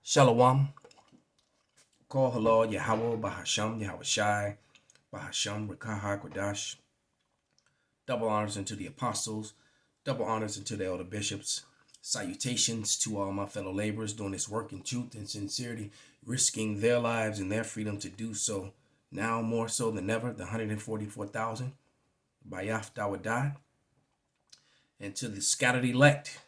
Shalom. Call halal Yahweh Bahasham Yahweh Shai Bahasham Rakaha Kwadash. Double honors unto the apostles, double honors unto the elder bishops. Salutations to all my fellow laborers doing this work in truth and sincerity, risking their lives and their freedom to do so, now more so than ever, the 144,000 by Yahdawadah, and to the scattered elect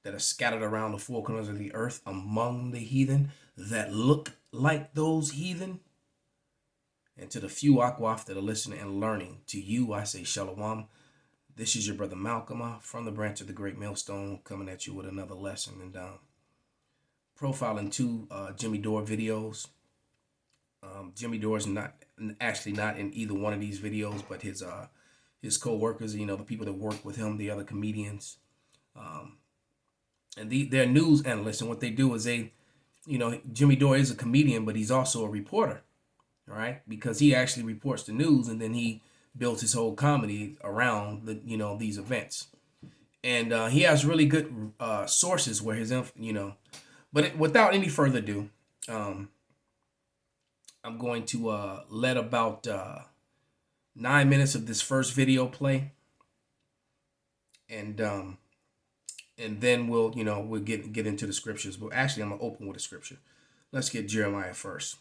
that are scattered around the four corners of the earth among the heathen that look like those heathen, and to the few Akwaf that are listening and learning. To you I say Shalom. This is your brother Malcolm from the branch of the Great Millstone, coming at you with another lesson and profiling two Jimmy Dore videos. Jimmy Dore is not in either one of these videos, but his co-workers, the people that work with him, the other comedians, and they're news analysts. And what they do is Jimmy Dore is a comedian, but he's also a reporter, all right? Because he actually reports the news, and then he builds his whole comedy around these events. And he has really good sources where his But without any further ado, I'm going to let about 9 minutes of this first video play, and then we'll get into the scriptures. But actually, I'm gonna open with a scripture. Let's get Jeremiah first,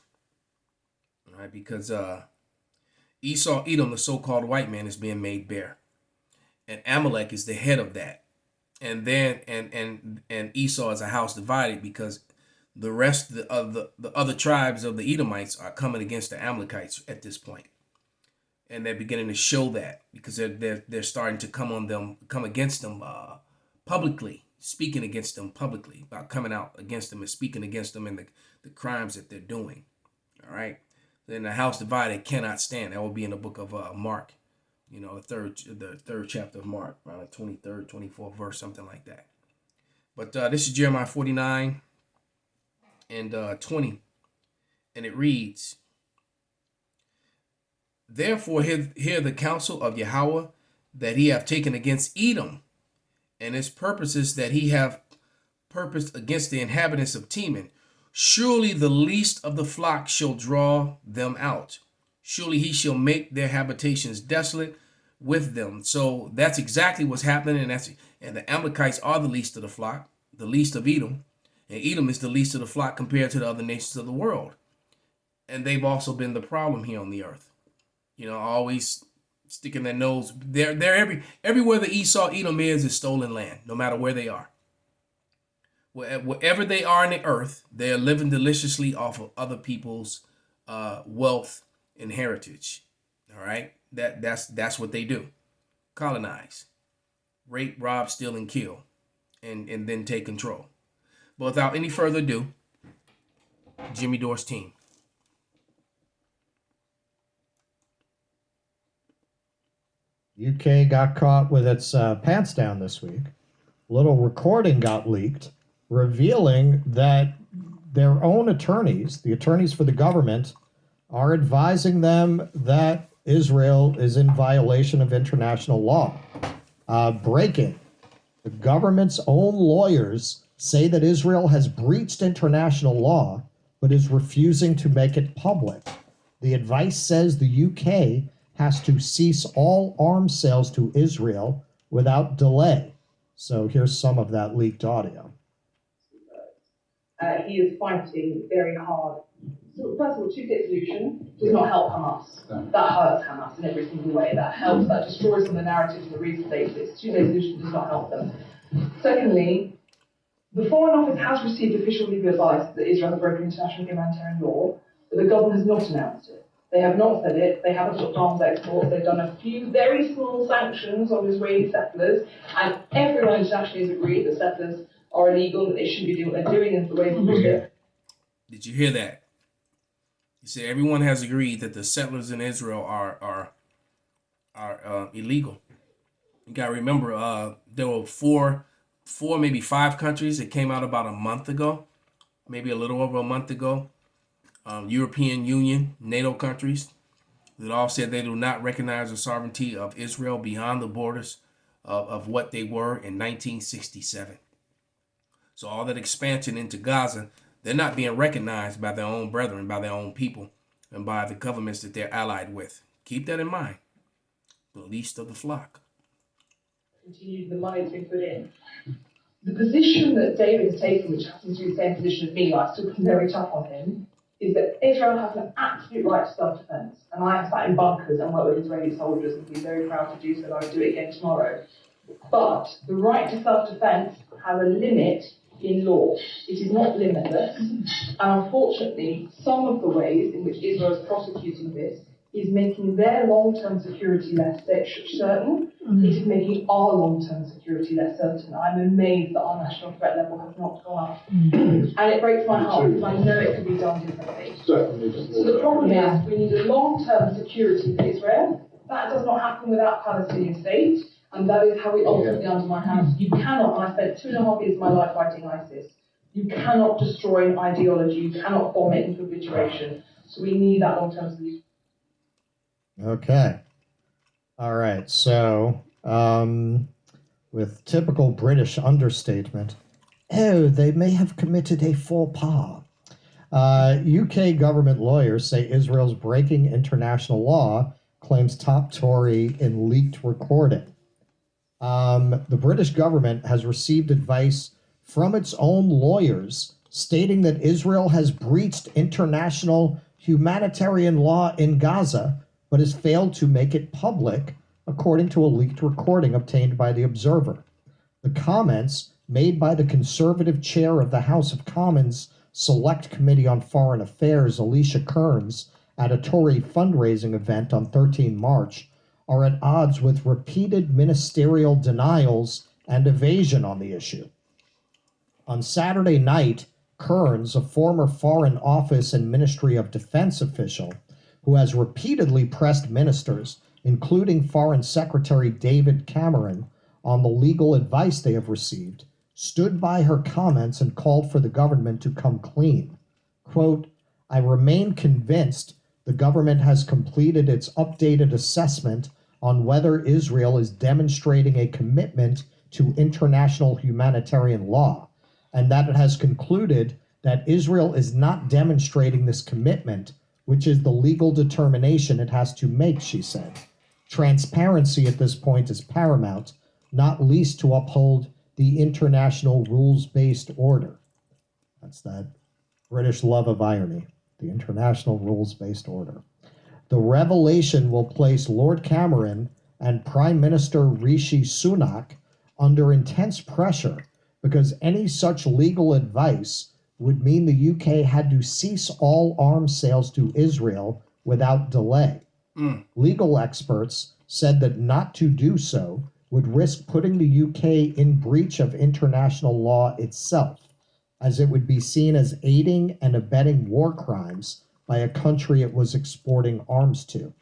all right? Because Esau, Edom, the so-called white man, is being made bare, and Amalek is the head of that. And then and Esau is a house divided, because the rest of the other tribes of the Edomites are coming against the Amalekites at this point, and they're beginning to show that, because they're starting to come against them publicly, speaking against them publicly, about coming out against them and speaking against them and the crimes that they're doing. All right. Then the house divided cannot stand. That will be in the book of Mark, the third chapter of Mark, around the 23rd, 24th verse, something like that. But this is Jeremiah 49 and 20, and it reads, "Therefore hear the counsel of Yahweh that he have taken against Edom, and his purposes that he have purposed against the inhabitants of Teman. Surely the least of the flock shall draw them out. Surely he shall make their habitations desolate with them." So that's exactly what's happening, and the Amalekites are the least of the flock, the least of Edom, and Edom is the least of the flock compared to the other nations of the world. And they've also been the problem here on the earth. Always sticking their nose. They're everywhere the Esau, Edom is stolen land, no matter where they are. Wherever they are in the earth, they're living deliciously off of other people's wealth and heritage. All right, that's what they do: colonize, rape, rob, steal, and kill, and then take control. But without any further ado, Jimmy Dore's team. UK got caught with its pants down this week. Little recording got leaked revealing that their own attorneys, the attorneys for the government, are advising them that Israel is in violation of international law. Breaking. The government's own lawyers say that Israel has breached international law, but is refusing to make it public. The advice says the UK has to cease all arms sales to Israel without delay. So here's some of that leaked audio. He is fighting very hard. So first of all, two-state solution does not help Hamas. That hurts Hamas in every single way. That destroys some of the narratives of the recent status. Two-state solution does not help them. Secondly, the Foreign Office has received official legal advice that Israel has broken international humanitarian law, but the government has not announced it. They have not said it. They haven't stopped arms exports. They've done a few very small sanctions on Israeli settlers, and everyone internationally has agreed that settlers are illegal, that they shouldn't be doing what they're doing, and the way they do it. Did you hear that? He said everyone has agreed that the settlers in Israel are illegal. You gotta remember, there were four, maybe five countries that came out about a month ago, maybe a little over a month ago. European Union, NATO countries that all said they do not recognize the sovereignty of Israel beyond the borders of what they were in 1967. So all that expansion into Gaza, They're not being recognized by their own brethren, by their own people, and by the governments that they're allied with. Keep that in mind. The least of the flock. Continue the money that's been put in. The position that David has taken, which happens to be the same position as me, I still been very tough on him, is that Israel has an absolute right to self-defense. And I have sat in bunkers and worked with Israeli soldiers and been very proud to do so, and I will do it again tomorrow. But the right to self-defense has a limit in law. It is not limitless. And unfortunately, some of the ways in which Israel is prosecuting this is making their long-term security less certain. It is making our long-term security less certain. I'm amazed that our national threat level has not gone up. And it breaks my heart because I know it could be done differently. So the problem is we need a long-term security for Israel. That does not happen without a Palestinian state. And that is how we ultimately undermine Hamas. You cannot, and I spent 2.5 years of my life fighting ISIS, you cannot destroy an ideology, you cannot bomb it into obliteration. So we need that long-term solution. Okay. All right. So, with typical British understatement, oh, they may have committed a faux pas. UK government lawyers say Israel's breaking international law, claims top Tory in leaked recording. The British government has received advice from its own lawyers stating that Israel has breached international humanitarian law in Gaza, but has failed to make it public, according to a leaked recording obtained by The Observer. The comments made by the conservative chair of the House of Commons Select Committee on Foreign Affairs, Alicia Kearns, at a Tory fundraising event on 13 March, are at odds with repeated ministerial denials and evasion on the issue. On Saturday night, Kearns, a former Foreign Office and Ministry of Defense official, who has repeatedly pressed ministers, including Foreign Secretary David Cameron, on the legal advice they have received, stood by her comments and called for the government to come clean. Quote, I remain convinced the government has completed its updated assessment on whether Israel is demonstrating a commitment to international humanitarian law, and that it has concluded that Israel is not demonstrating this commitment, which is the legal determination it has to make, she said. Transparency at this point is paramount, not least to uphold the international rules-based order. That's that British love of irony, the international rules-based order. The revelation will place Lord Cameron and Prime Minister Rishi Sunak under intense pressure because any such legal advice would mean the UK had to cease all arms sales to Israel without delay. Legal experts said that not to do so would risk putting the UK in breach of international law itself, as it would be seen as aiding and abetting war crimes by a country it was exporting arms to.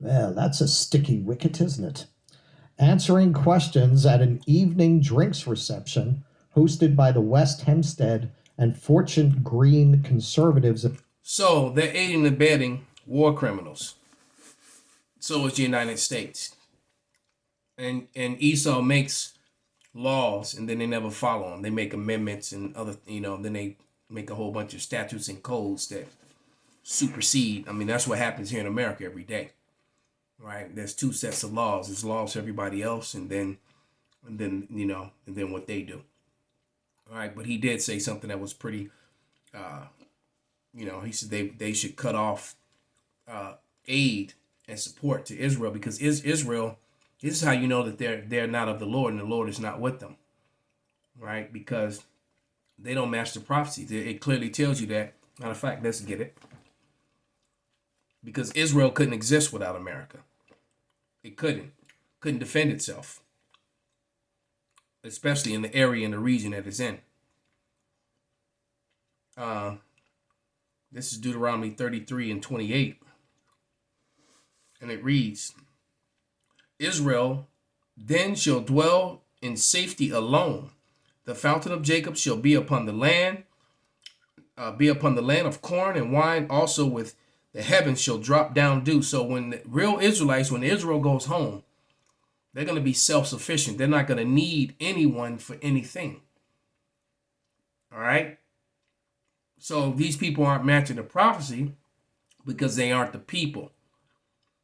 Well, that's a sticky wicket, isn't it? Answering questions at an evening drinks reception hosted by the West Hempstead and Fortune Green conservatives. So they're aiding and abetting war criminals. So is the United States. And Esau makes laws and then they never follow them. They make amendments and other, then they make a whole bunch of statutes and codes that supersede. I mean, that's what happens here in America every day, right? There's two sets of laws. There's laws for everybody else, and then what they do. All right, but he did say something that was pretty, he said they should cut off aid and support to Israel because Israel. This is how you know that they're not of the Lord and the Lord is not with them, right? Because they don't match the prophecies. It clearly tells you that. Matter of fact, let's get it. Because Israel couldn't exist without America. It couldn't defend itself, especially in the area and the region that it's in. This is Deuteronomy 33 and 28. And it reads, Israel then shall dwell in safety alone. The fountain of Jacob shall be upon the land, of corn and wine. Also with the heavens shall drop down dew. So when the real Israelites, when Israel goes home, they're going to be self-sufficient. They're not going to need anyone for anything. All right. So these people aren't matching the prophecy because they aren't the people.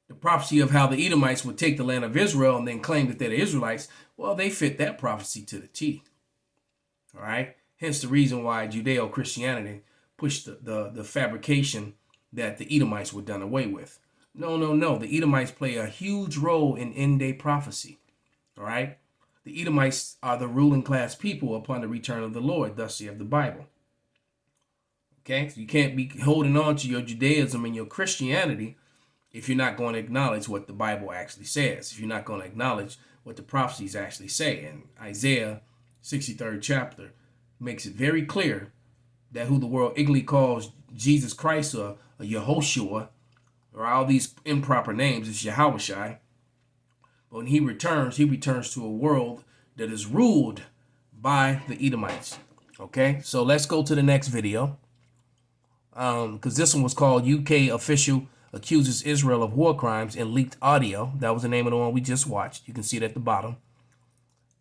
The prophecy of how the Edomites would take the land of Israel and then claim that they're the Israelites, well, they fit that prophecy to the T. All right? Hence the reason why Judeo-Christianity pushed the fabrication that the Edomites were done away with. No. The Edomites play a huge role in end-day prophecy. All right? The Edomites are the ruling class people upon the return of the Lord, thus saith the Bible. Okay? So you can't be holding on to your Judaism and your Christianity if you're not going to acknowledge what the Bible actually says, if you're not going to acknowledge what the prophecies actually say. And Isaiah 63rd chapter makes it very clear that who the world ignorantly calls Jesus Christ or Yehoshua, or all these improper names, is Yahushai. But when he returns to a world that is ruled by the Edomites. Okay, so let's go to the next video. Because this one was called UK Official Accuses Israel of War Crimes in Leaked Audio. That was the name of the one we just watched. You can see it at the bottom.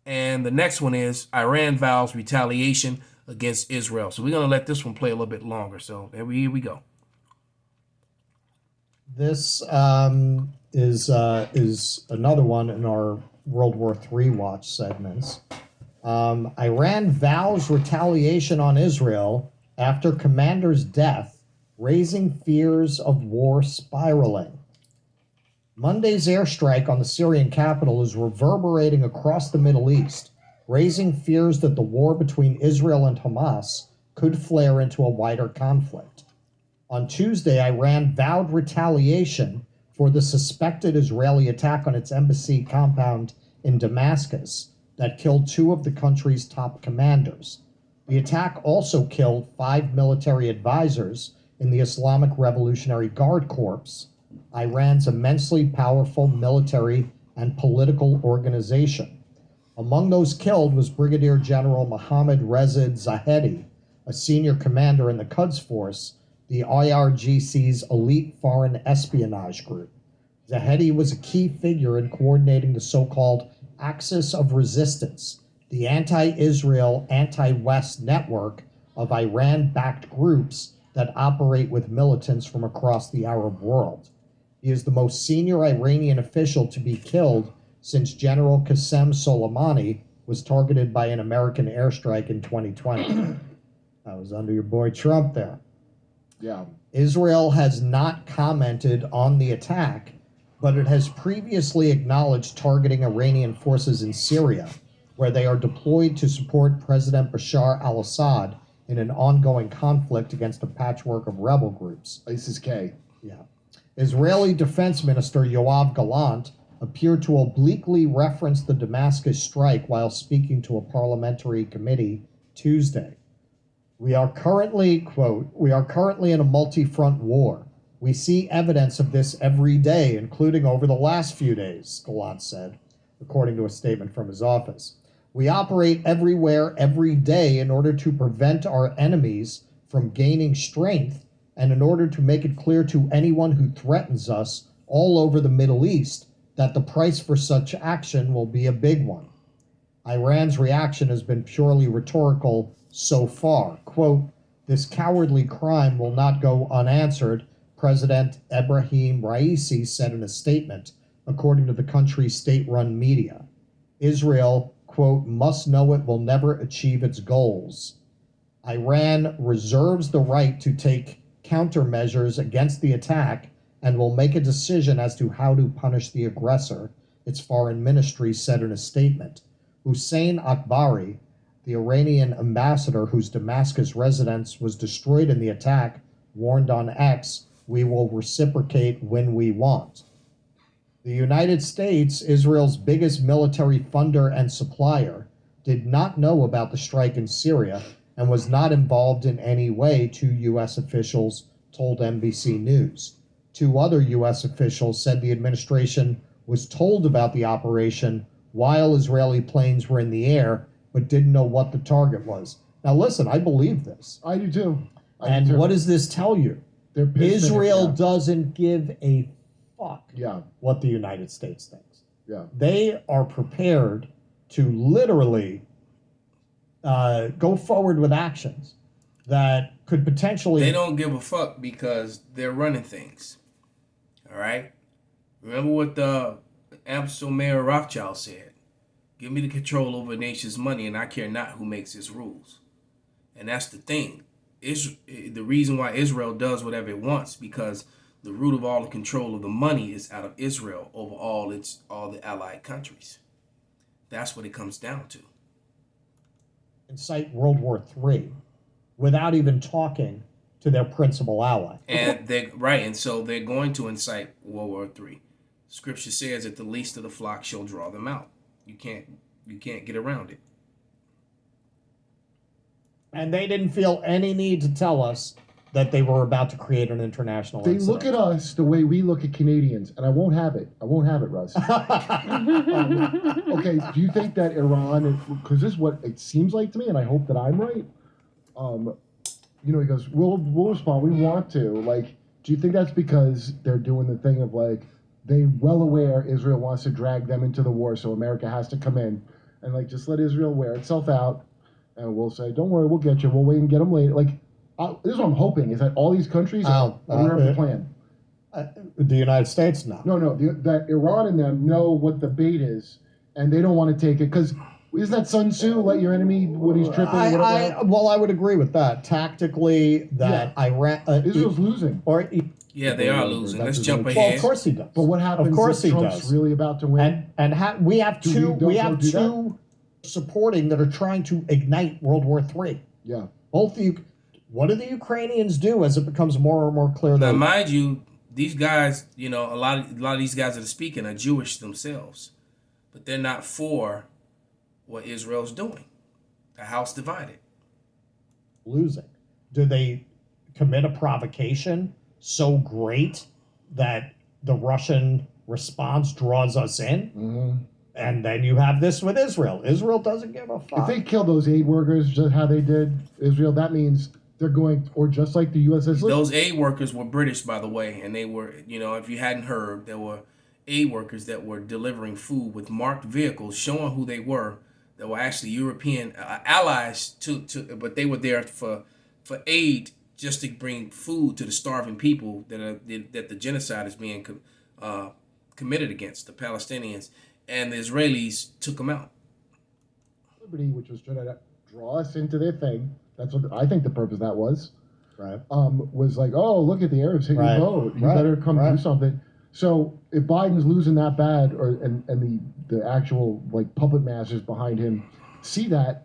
And the next one is Iran vows retaliation against Israel. So we're going to let this one play a little bit longer. So here we go. This is another one in our World War III watch segments. Iran vows retaliation on Israel after commander's death, raising fears of war spiraling. Monday's airstrike on the Syrian capital is reverberating across the Middle East, raising fears that the war between Israel and Hamas could flare into a wider conflict. On Tuesday, Iran vowed retaliation for the suspected Israeli attack on its embassy compound in Damascus that killed 2 of the country's top commanders. The attack also killed 5 military advisors in the Islamic Revolutionary Guard Corps, Iran's immensely powerful military and political organization. Among those killed was Brigadier General Mohammad Reza Zahedi, a senior commander in the Quds Force, the IRGC's elite foreign espionage group. Zahedi was a key figure in coordinating the so-called Axis of Resistance, the anti-Israel, anti-West network of Iran-backed groups that operate with militants from across the Arab world. He is the most senior Iranian official to be killed since General Qasem Soleimani was targeted by an American airstrike in 2020. That was under your boy Trump there. Yeah. Israel has not commented on the attack, but it has previously acknowledged targeting Iranian forces in Syria, where they are deployed to support President Bashar al-Assad in an ongoing conflict against a patchwork of rebel groups. ISIS-K. Yeah. Israeli Defense Minister Yoav Gallant appeared to obliquely reference the Damascus strike while speaking to a parliamentary committee Tuesday. We are currently, quote, we are currently in a multi-front war. We see evidence of this every day, including over the last few days, Gallant said, according to a statement from his office. We operate everywhere, every day, in order to prevent our enemies from gaining strength and in order to make it clear to anyone who threatens us all over the Middle East that the price for such action will be a big one. Iran's reaction has been purely rhetorical so far. Quote, this cowardly crime will not go unanswered, President Ebrahim Raisi said in a statement, according to the country's state-run media. Israel, quote, must know it will never achieve its goals. Iran reserves the right to take countermeasures against the attack and will make a decision as to how to punish the aggressor, its foreign ministry said in a statement. Hussein Akbari, the Iranian ambassador whose Damascus residence was destroyed in the attack, warned on X, we will reciprocate when we want. The United States, Israel's biggest military funder and supplier, did not know about the strike in Syria and was not involved in any way, 2 U.S. officials told NBC News. 2 other U.S. officials said the administration was told about the operation while Israeli planes were in the air, but didn't know what the target was. Now listen, I believe this. I do too. And what does this tell you? They're pissed Israel at it, doesn't give a fuck yeah. what the United States thinks. Yeah. They are prepared to literally go forward with actions that could potentially. They don't give a fuck because they're running things. All right? Remember what the Amstel Mayor Rothschild said. Give me the control over a nation's money and I care not who makes its rules. And that's the thing. The reason why Israel does whatever it wants, because the root of all the control of the money is out of Israel over all the allied countries. That's what it comes down to. Incite World War III without even talking to their principal ally. And so they're going to incite World War III. Scripture says that the least of the flock shall draw them out. You can't get around it. And they didn't feel any need to tell us that they were about to create an international They incident. look at us the way we look at Canadians, and I won't have it, Russ. Okay, do you think that Iran, because this is what it seems like to me, and I hope that I'm right. He goes, we'll respond. We want to. Like, do you think that's because they're doing the thing of like they well aware Israel wants to drag them into the war, so America has to come in and like just let Israel wear itself out, and we'll say, don't worry, we'll get you. We'll wait and get them later. Like, this is what I'm hoping is that all these countries are aware of the plan. The United States, no. No, that Iran and them know what the bait is, and they don't want to take it because isn't that Sun Tzu? Let your enemy when he's tripping. I would agree with that. Tactically, that Iran, Israel's losing. Yeah, they are losing. Let's jump Well, ahead. of course he does. But what happens Of course if he Trump's does. really about to win? And we have two that? supporting that are trying to ignite World War III. Yeah. Both what do the Ukrainians do as it becomes more and more clear Now, that mind you, these guys, a lot of these guys that are speaking are Jewish themselves, but they're not for what Israel's doing. The house divided. losing? Do they commit a provocation so great that the Russian response draws us in? Mm-hmm. And then you have this with Israel. Israel doesn't give a fuck. If they kill those aid workers just how they did Israel, that means they're going, or just like the USS. Those aid workers were British, by the way, and they were, if you hadn't heard, there were aid workers that were delivering food with marked vehicles showing who they were. That were actually European allies but they were there for aid, just to bring food to the starving people that the genocide is being committed against the Palestinians, and the Israelis took them out. Liberty, which was trying to draw us into their thing. That's what I think the purpose of that was. Right. Was like, oh, look at the Arabs hitting the vote. You better come do something. So if Biden's losing that bad, and the actual like puppet masters behind him see that,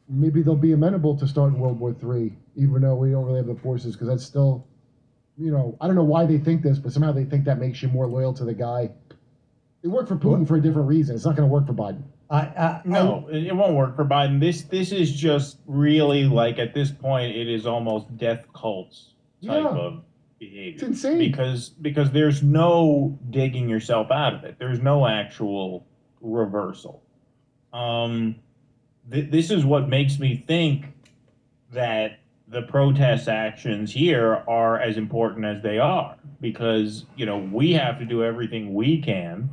maybe they'll be amenable to starting World War III, even though we don't really have the forces, because that's still, I don't know why they think this, but somehow they think that makes you more loyal to the guy. It worked for Putin for a different reason. It's not going to work for Biden. No, it won't work for Biden. This is just really like at this point it is almost death cults type of behavior. It's insane because there's no digging yourself out of it. There's no actual reversal. This is what makes me think that the protest actions here are as important as they are, because we have to do everything we can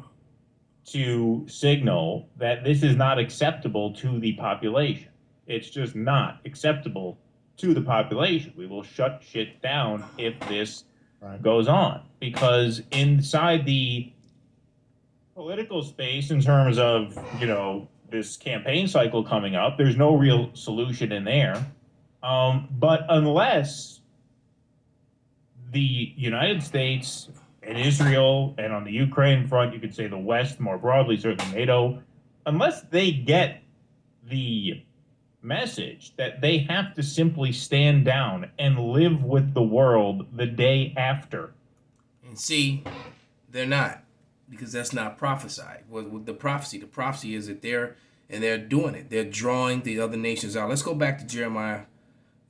to signal that this is not acceptable to the population. It's just not acceptable to the population. We will shut shit down if this goes on, because inside the political space, in terms of this campaign cycle coming up, there's no real solution in there. But unless the United States and Israel, and on the Ukraine front, you could say the West more broadly, certainly NATO, unless they get the message that they have to simply stand down and live with the world the day after. And see, they're not, because that's not prophesied. With the prophecy is that they're doing it. They're drawing the other nations out. Let's go back to Jeremiah,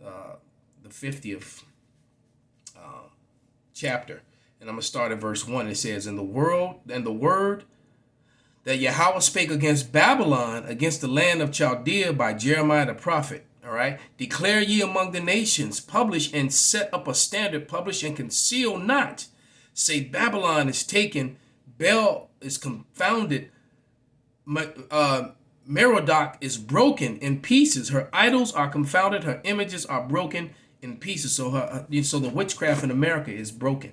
the 50th chapter. And I'm going to start at verse 1. It says, "And the word that Yahweh spake against Babylon, against the land of Chaldea by Jeremiah the prophet." All right. "Declare ye among the nations, publish and set up a standard, publish and conceal not. Say, Babylon is taken, Bel is confounded, Merodach is broken in pieces. Her idols are confounded, her images are broken in pieces. So so the witchcraft in America is broken.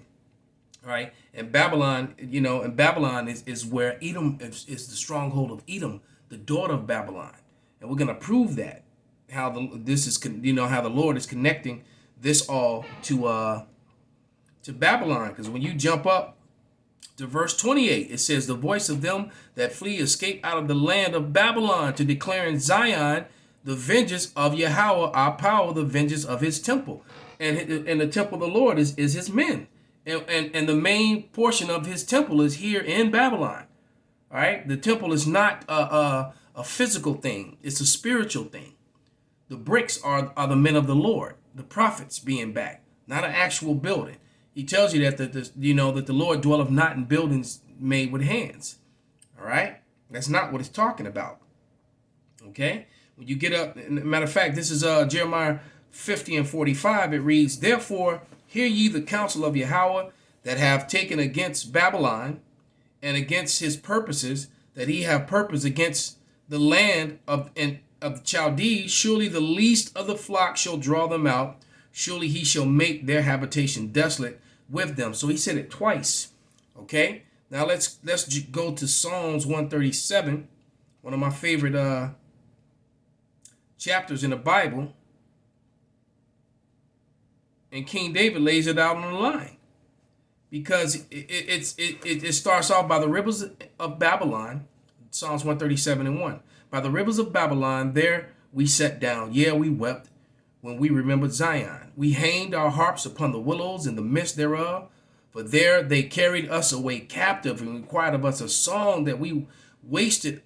All right, and Babylon, and Babylon is where Edom is the stronghold of Edom, the daughter of Babylon, and we're gonna prove that how how the Lord is connecting this all to Babylon, because when you jump up to verse 28, it says, "The voice of them that flee escape out of the land of Babylon to declare in Zion the vengeance of Yahweh, our power, the vengeance of his temple." And the temple of the Lord is his men. And the main portion of his temple is here in Babylon. All right. The temple is not a physical thing. It's a spiritual thing. The bricks are the men of the Lord, the prophets being back, not an actual building. He tells you that that the Lord dwelleth not in buildings made with hands. All right. That's not what it's talking about. Okay. When you get up, matter of fact, this is Jeremiah 50 and 45. It reads, "Therefore, hear ye the counsel of Yahweh that have taken against Babylon and against his purposes, that he have purpose against the land of the Chaldees. Surely the least of the flock shall draw them out. Surely he shall make their habitation desolate with them." So he said it twice. Okay. Now let's go to Psalms 137, one of my favorite chapters in the Bible. And King David lays it out on the line, because it starts off, "By the rivers of Babylon," Psalms 137 and 1. "By the rivers of Babylon, there we sat down. Yeah, we wept when we remembered Zion. We hanged our harps upon the willows in the midst thereof. For there they carried us away captive and required of us a song, that we wasted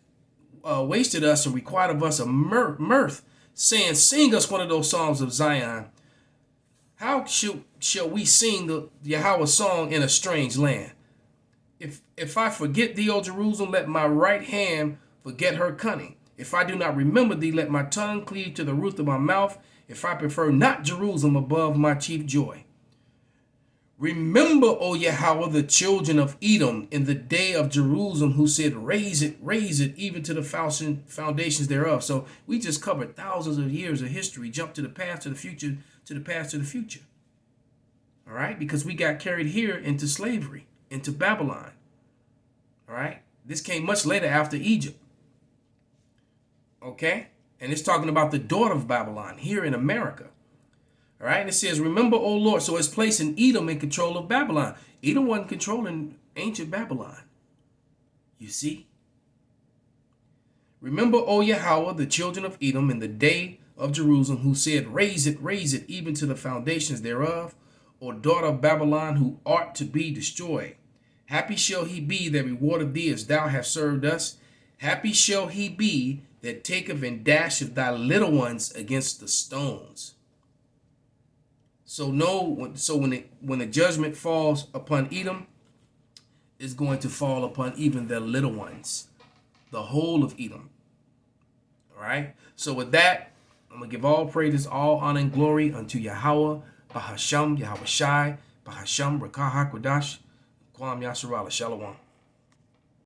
us and required of us a mirth, saying, Sing us one of those songs of Zion. How shall we sing the Yahweh song in a strange land? If I forget thee, O Jerusalem, let my right hand forget her cunning. If I do not remember thee, let my tongue cleave to the roof of my mouth. If I prefer not Jerusalem above my chief joy. Remember, O Yahweh, the children of Edom in the day of Jerusalem, who said, raise it, even to the foundations thereof." So we just covered thousands of years of history, jump to the past, to the future, to the past, to the future. All right, because we got carried here into slavery, into Babylon. All right, this came much later after Egypt. Okay, and it's talking about the daughter of Babylon here in America. All right, and it says, "Remember, O Lord." So it's placing Edom in control of Babylon. Edom wasn't controlling ancient Babylon. You see? "Remember, O Yahweh, the children of Edom in the day of Jerusalem, who said, raise it, even to the foundations thereof. O daughter of Babylon, who art to be destroyed. Happy shall he be that rewardeth thee as thou hast served us. Happy shall he be that taketh and dasheth thy little ones against the stones." So when the judgment falls upon Edom, it's going to fall upon even their little ones, the whole of Edom. All right. So with that, I'm gonna give all praises, all honor and glory unto Yahweh, Bahasham, Yahweh Shai, Bahasham, Rakah HaKodash, Kwam Yasharala, Shalom.